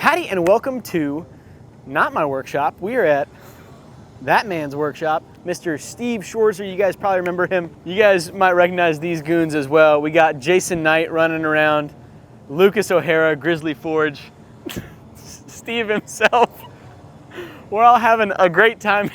Howdy and welcome to not my workshop. We are at that man's workshop, Mr. Steve Schwarzer. You guys probably remember him. You guys might recognize these goons as well. We got Jason Knight running around, Lucas O'Hara, Grizzly Forge, Steve himself. We're all having a great time.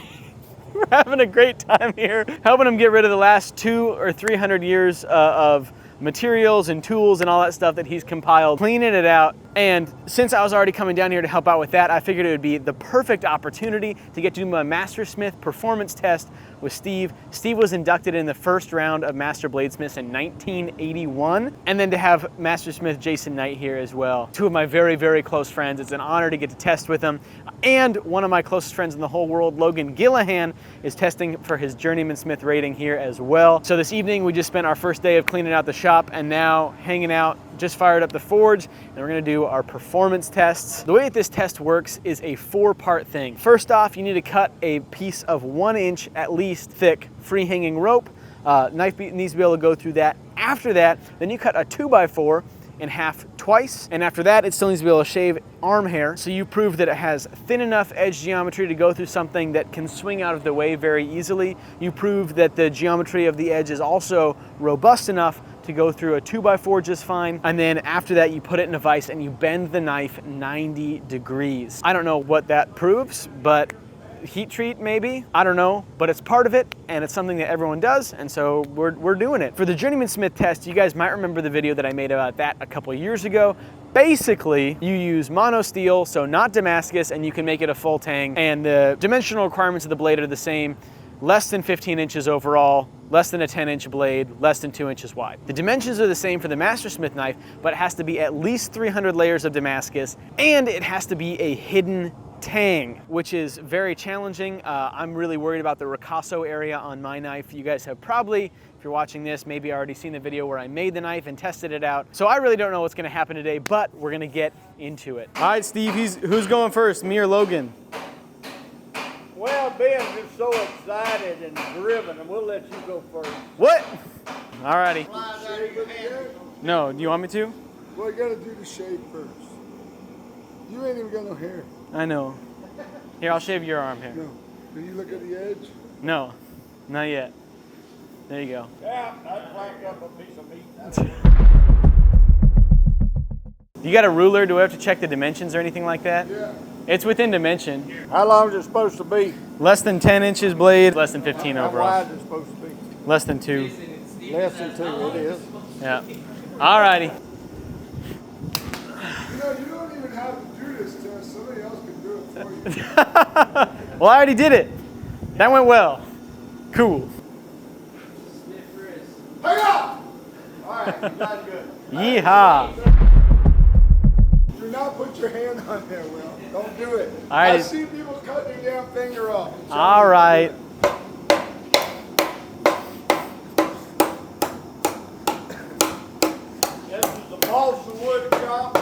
We're having a great time here, helping him get rid of the last 200 or 300 years of materials and tools and all that stuff that he's compiled, cleaning it out. And since I was already coming down here to help out with that, I figured it would be the perfect opportunity to get to do my Mastersmith performance test with Steve. Steve was inducted in the first round of Master Bladesmiths in 1981, and then to have Mastersmith Jason Knight here as well. Two of my very, very close friends. It's an honor to get to test with them. And one of my closest friends in the whole world, Logan Gillahan, is testing for his Journeyman Smith rating here as well. So this evening we just spent our first day of cleaning out the shop and now hanging out, just fired up the forge, and we're gonna do our performance tests. The way that this test works is a 4-part thing. First off, you need to cut a piece of 1 inch at least thick free hanging rope. Knife needs to be able to go through that. After that, then you cut a 2x4 in half twice, and after that it still needs to be able to shave arm hair, so you prove that it has thin enough edge geometry to go through something that can swing out of the way very easily. You prove that the geometry of the edge is also robust enough to go through a 2x4 just fine, and then after that you put it in a vise and you bend the knife 90 degrees. I don't know what that proves, but heat treat maybe, I don't know, but it's part of it and it's something that everyone does, and so we're doing it. For the Journeyman Smith test, you guys might remember the video that I made about that a couple years ago. Basically, you use mono steel, so not Damascus, and you can make it a full tang, and the dimensional requirements of the blade are the same. Less than 15 inches overall, less than a 10-inch blade, less than 2 inches wide. The dimensions are the same for the Mastersmith knife, but it has to be at least 300 layers of Damascus, and it has to be a hidden tang, which is very challenging. I'm really worried about the ricasso area on my knife. You guys have probably, if you're watching this, maybe already seen the video where I made the knife and tested it out. So I really don't know what's gonna happen today, but we're gonna get into it. All right, Steve, who's going first, me or Logan? Well, Ben's just so excited and driven, and we'll let you go first. What? All righty. No, do you want me to? Well, you gotta do the shave first. You ain't even got no hair. I know. Here, I'll shave your arm here. No. Did you look at the edge? No, not yet. There you go. Yeah, I'd whack up a piece of meat. You got a ruler? Do we have to check the dimensions or anything like that? Yeah. It's within dimension. How long is it supposed to be? Less than 10 inches blade, less than 15 How overall. wide is it supposed to be? Less than 2. Less than 2, it is. Yeah. All righty. You know, you don't even have to do this test. Somebody else can do it for you. Well, I already did it. That went well. Cool. Hang up! All right, you got good. Yeehaw. Do not put your hand on there, Will. Don't do it. All right. I've seen people cutting your damn finger off. All right. This is the balsa wood shop.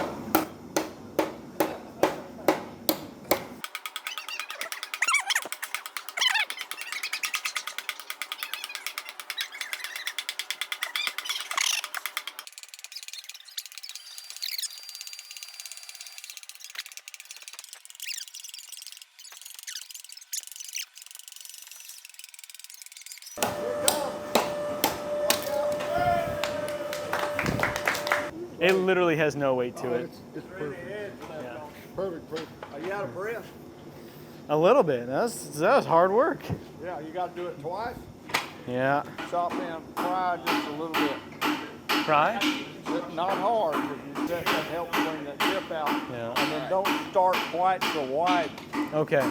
It literally has no weight to it. It's perfect. Yeah. Perfect, perfect. Are you out of breath? A little bit. That was hard work. Yeah, you got to do it twice. Yeah. Chop in, fry just a little bit. Fry? Not hard, because that helps bring that dip out. Yeah. And then don't start quite so wide. Okay.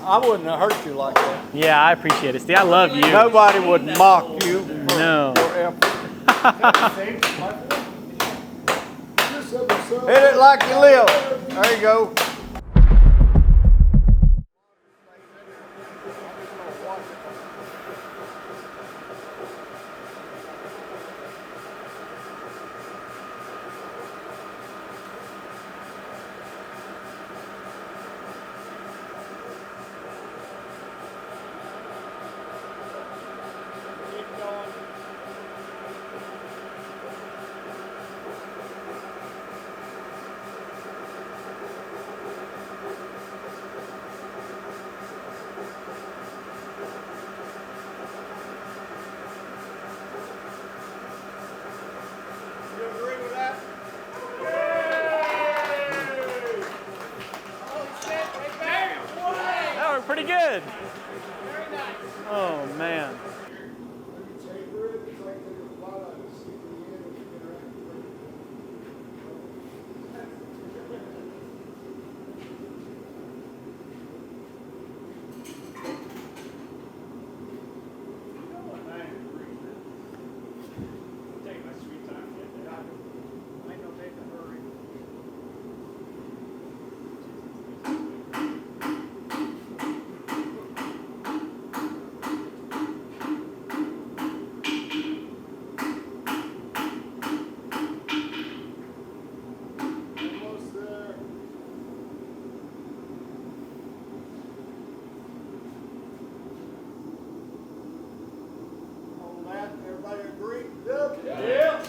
I wouldn't have hurt you like that. Yeah, I appreciate it, Steve. I love you. Nobody would mock you for No. your effort. This episode. Hit it like you live. There you go. You agree with that? That worked pretty good. Oh, man. Taper it, it's like taking a lot out of it, stick it in, and interact with it. Almost there. On that, everybody agree? Yep. Yeah.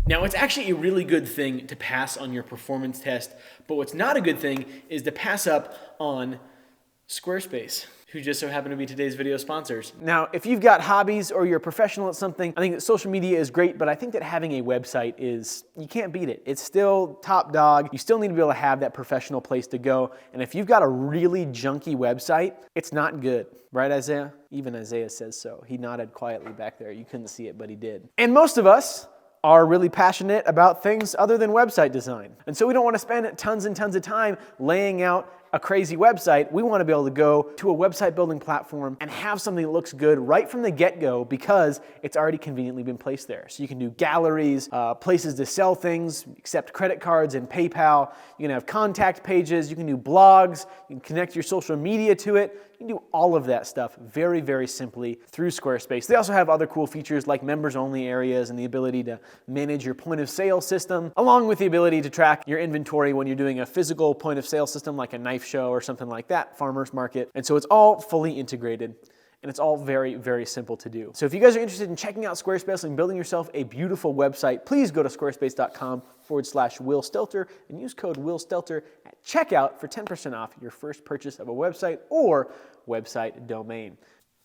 Now, it's actually a really good thing to pass on your performance test, but what's not a good thing is to pass up on Squarespace, who just so happen to be today's video sponsors. Now, if you've got hobbies or you're a professional at something, I think that social media is great, but I think that having a website is, you can't beat it. It's still top dog. You still need to be able to have that professional place to go. And if you've got a really junky website, it's not good. Right, Isaiah? Even Isaiah says so. He nodded quietly back there. You couldn't see it, but he did. And most of us are really passionate about things other than website design. And so we don't want to spend tons and tons of time laying out a crazy website. We want to be able to go to a website building platform and have something that looks good right from the get-go because it's already conveniently been placed there. So you can do galleries, places to sell things, accept credit cards and PayPal. You can have contact pages, you can do blogs, you can connect your social media to it. You can do all of that stuff very, very simply through Squarespace. They also have other cool features like members-only areas and the ability to manage your point-of-sale system, along with the ability to track your inventory when you're doing a physical point-of-sale system like a knife show or something like that, farmer's market. And so it's all fully integrated. And it's all very, very simple to do. So if you guys are interested in checking out Squarespace and building yourself a beautiful website, please go to squarespace.com/Will Stelter and use code Will Stelter at checkout for 10% off your first purchase of a website or website domain.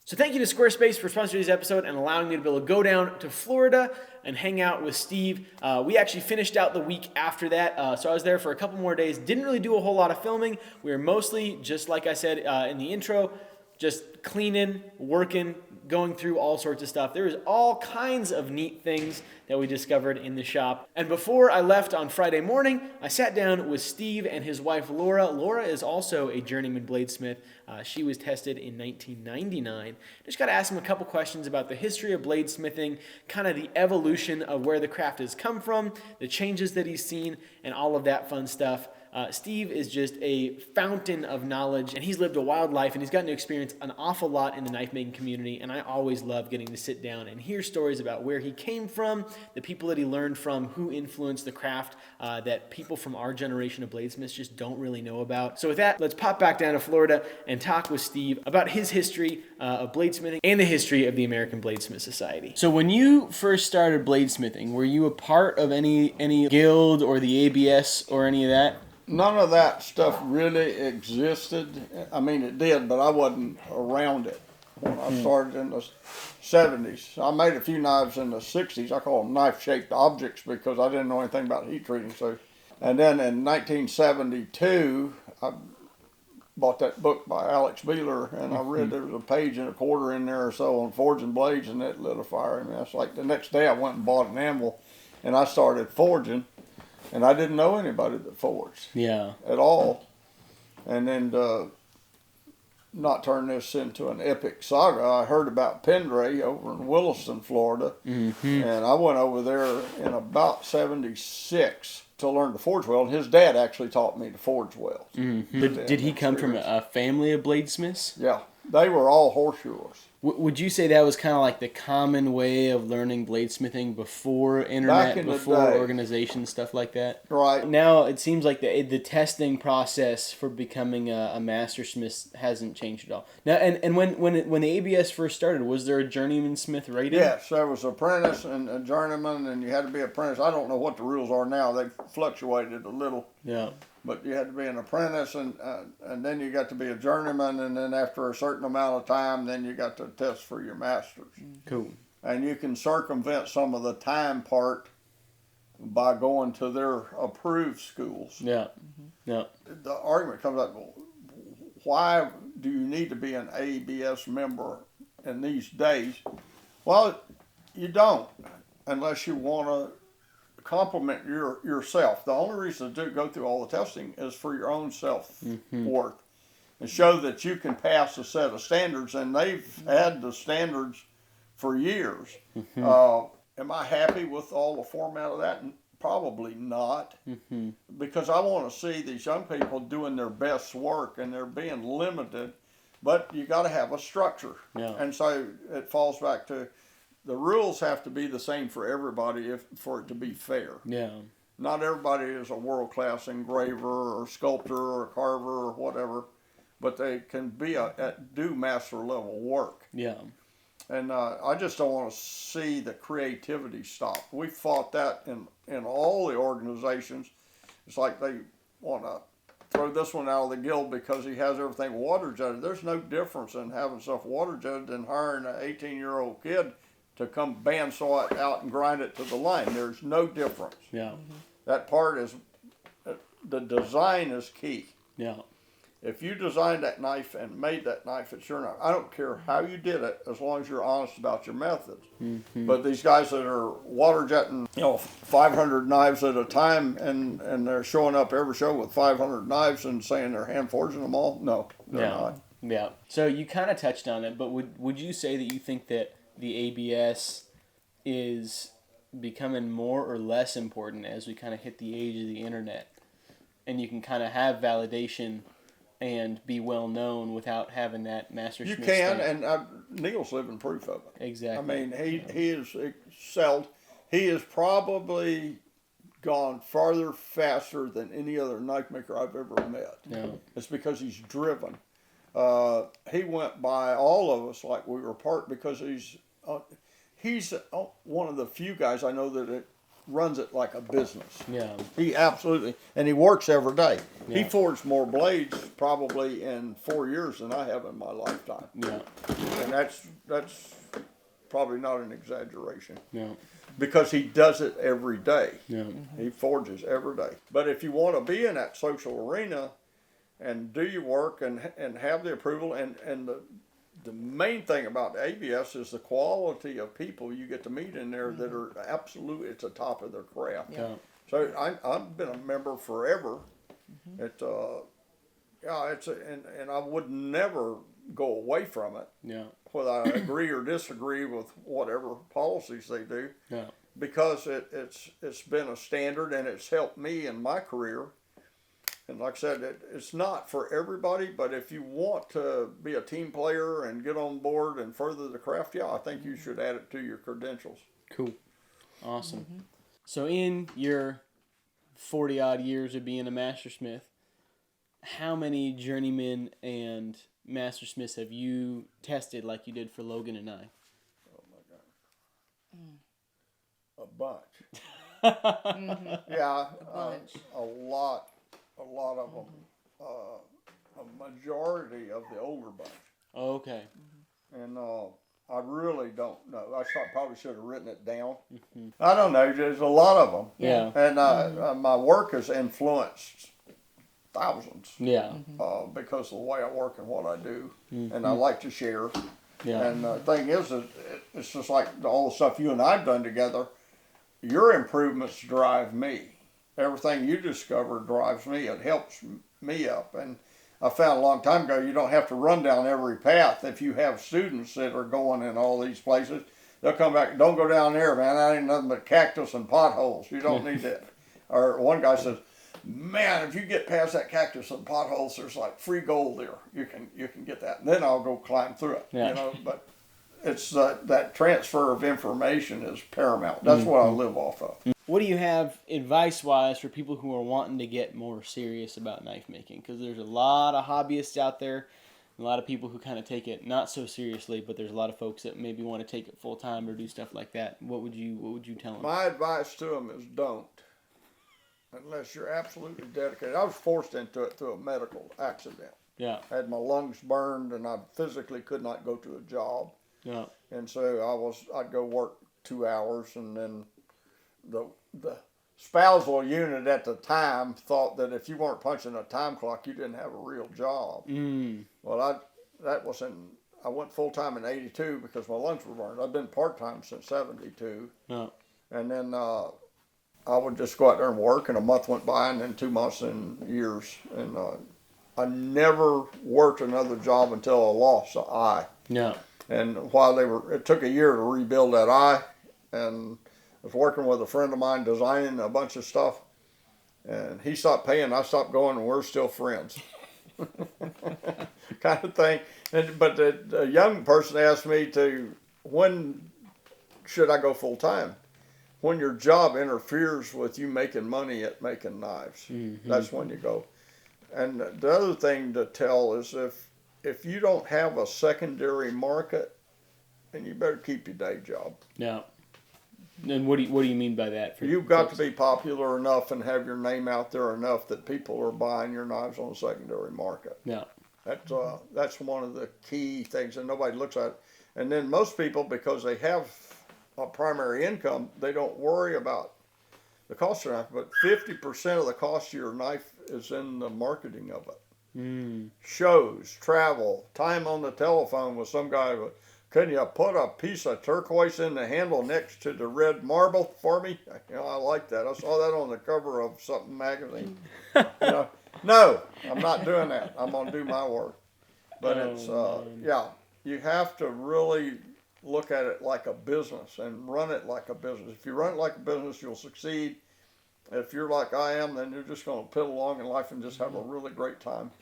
So thank you to Squarespace for sponsoring this episode and allowing me to be able to go down to Florida and hang out with Steve. We actually finished out the week after that, so I was there for a couple more days. Didn't really do a whole lot of filming. We were mostly, just like I said in the intro, just cleaning, working, going through all sorts of stuff. There was all kinds of neat things that we discovered in the shop. And before I left on Friday morning, I sat down with Steve and his wife, Laura. Laura is also a journeyman bladesmith. She was tested in 1999. Just got to ask him a couple questions about the history of bladesmithing, kind of the evolution of where the craft has come from, the changes that he's seen, and all of that fun stuff. Steve is just a fountain of knowledge, and he's lived a wild life, and he's gotten to experience an awful lot in the knife making community, and I always love getting to sit down and hear stories about where he came from, the people that he learned from, who influenced the craft that people from our generation of bladesmiths just don't really know about. So with that, let's pop back down to Florida and talk with Steve about his history of bladesmithing and the history of the American Bladesmith Society. So when you first started bladesmithing, were you a part of any guild or the ABS or any of that? None of that stuff really existed. I mean, it did, but I wasn't around it when I started in the 70s. I made a few knives in the 60s. I call them knife-shaped objects because I didn't know anything about heat treating. So, and then in 1972, I bought that book by Alex Beeler, and I read there was a page and a quarter in there or so on forging blades, and it lit a fire in me. It's like the next day I went and bought an anvil, and I started forging. And I didn't know anybody that forged Yeah. at all. And then not turn this into an epic saga, I heard about Pendray over in Williston, Florida. Mm-hmm. And I went over there in about 76 to learn to forge weld. His dad actually taught me to forge weld. Mm-hmm. Did he come from a family of bladesmiths? Yeah, they were all horseshoers. Would you say that was kind of like the common way of learning bladesmithing before internet, before organization, stuff like that? Right. Now it seems like the testing process for becoming a mastersmith hasn't changed at all. Now, and when the ABS first started, was there a journeyman smith rating? Yes, there was apprentice and a journeyman, and you had to be apprentice. I don't know what the rules are now. They've fluctuated a little. Yeah. But you had to be an apprentice, and then you got to be a journeyman, and then after a certain amount of time, then you got to test for your masters. Cool. And you can circumvent some of the time part by going to their approved schools. Yeah. Yeah. The argument comes up, why do you need to be an ABS member in these days? Well, you don't, unless you want to compliment yourself. The only reason to go through all the testing is for your own self-worth and show that you can pass a set of standards, and they've had the standards for years. Am I happy with all the format of that? Probably not, because I want to see these young people doing their best work, and they're being limited, but you got to have a structure. Yeah. And so it falls back to the rules have to be the same for everybody for it to be fair. Yeah. Not everybody is a world-class engraver or sculptor or carver or whatever, but they can be do master level work. Yeah. And I just don't want to see the creativity stop. We fought that in all the organizations. It's like they want to throw this one out of the guild because he has everything water jetted. There's no difference in having stuff water jetted than hiring an 18-year-old kid to come bandsaw it out and grind it to the line. There's no difference. Yeah. That part is, the design is key. Yeah. If you designed that knife and made that knife, it's your knife. I don't care how you did it, as long as you're honest about your methods. But these guys that are water jetting, 500 knives at a time, and they're showing up every show with 500 knives and saying they're hand forging them all, no, they're not. Yeah. So you kind of touched on it, but would you say that you think that the ABS is becoming more or less important as we kind of hit the age of the internet, and you can kind of have validation and be well known without having that master smith? You can, stamp? and Neil's living proof of it. Exactly. I mean, he is excelled. He has probably gone farther, faster than any other knife maker I've ever met. Yeah. It's because he's driven. He went by all of us like we were part, because he's one of the few guys I know that runs it like a business. Yeah. He absolutely, and he works every day. Yeah. He forged more blades probably in 4 years than I have in my lifetime. Yeah. And that's probably not an exaggeration. Yeah. Because he does it every day. Yeah. He forges every day. But if you want to be in that social arena and do your work and have the approval, and the main thing about ABS is the quality of people you get to meet in there that are absolutely at the top of their craft. Yeah. So I've been a member forever. And I would never go away from it. Yeah. Whether I agree or disagree with whatever policies they do. Yeah. Because it's been a standard, and it's helped me in my career. And like I said, it's not for everybody, but if you want to be a team player and get on board and further the craft, I think you should add it to your credentials. Cool. Awesome. So in your 40-odd years of being a mastersmith, how many journeymen and mastersmiths have you tested like you did for Logan and I? Oh my God. A bunch. Yeah, A bunch. A lot of them. A majority of the older bunch. Okay. And I really don't know. I probably should have written it down. I don't know. There's a lot of them. Yeah. And my work has influenced thousands. Yeah. Because of the way I work and what I do. And I like to share. Yeah. And the thing is, it's just like all the stuff you and I've done together. Your improvements drive me. everything you discover drives me. It helps me up. And I found a long time ago you don't have to run down every path. If you have students that are going in all these places, they'll come back, don't go down there, man. That ain't nothing but cactus and potholes. You don't need that. Or one guy says, man, if you get past that cactus and potholes, there's like free gold there. You can get that. And then I'll go climb through it. Yeah. You know, but it's that transfer of information is paramount. That's what I live off of. What do you have advice-wise for people who are wanting to get more serious about knife making? Because there's a lot of hobbyists out there, a lot of people who kind of take it not so seriously, but there's a lot of folks that maybe want to take it full-time or do stuff like that. What would you tell them? My advice to them is don't, unless you're absolutely dedicated. I was forced into it through a medical accident. Yeah. I had my lungs burned, and I physically could not go to a job. Yeah. And so I'd go work 2 hours, and then the spousal unit at the time thought that if you weren't punching a time clock, you didn't have a real job. Well, I went full time in '82 because my lungs were burned. I've been part time since '72. Yeah. And then I would just go out there and work, and a month went by, and then 2 months and years, and I never worked another job until I lost an eye. Yeah. And while it took a year to rebuild that eye, and I was working with a friend of mine designing a bunch of stuff, and he stopped paying, I stopped going, and we're still friends. Kind of thing. But the young person asked me when should I go full time? When your job interferes with you making money at making knives. That's when you go. And the other thing to tell is if you don't have a secondary market, then you better keep your day job. Yeah. And what do you mean by that? You've got to be popular enough and have your name out there enough that people are buying your knives on the secondary market. Yeah. That's one of the key things, and nobody looks at it. And then most people, because they have a primary income, they don't worry about the cost of the knife. But 50% of the cost of your knife is in the marketing of it. Shows, travel, time on the telephone with some guy. Can you put a piece of turquoise in the handle next to the red marble for me? You know, I like that. I saw that on the cover of something magazine. You know, no, I'm not doing that. I'm going to do my work. But you have to really look at it like a business and run it like a business. If you run it like a business, you'll succeed. If you're like I am, then you're just going to piddle along in life and just have a really great time.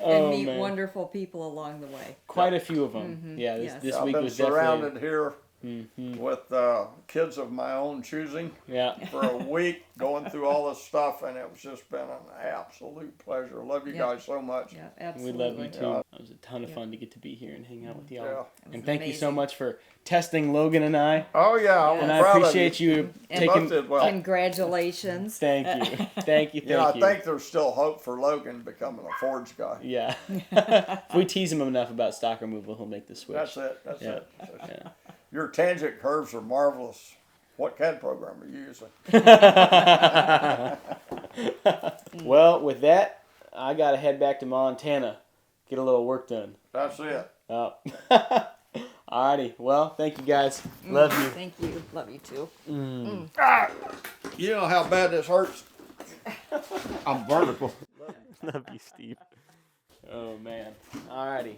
And meet wonderful people along the way. Quite a few of them. Yeah, this week was definitely... I've been surrounded here with kids of my own choosing for a week, going through all this stuff, and it's just been an absolute pleasure. Love you guys so much. Yeah, absolutely. We love you too. It was a ton of fun to get to be here and hang out with y'all. Yeah. And thank you so much for testing Logan and I. Oh yeah, and I appreciate you taking. Congratulations. Thank you. Thank you. I think there's still hope for Logan becoming a Forge guy. Yeah. If we tease him enough about stock removal, he'll make the switch. That's it. Yeah. Your tangent curves are marvelous. What CAD program are you using? Well, with that, I got to head back to Montana, get a little work done. That's it. Alrighty. Well, thank you guys. Love you. Thank you. Love you too. You know how bad this hurts? I'm vertical. Love you, Steve. Oh, man. Alrighty.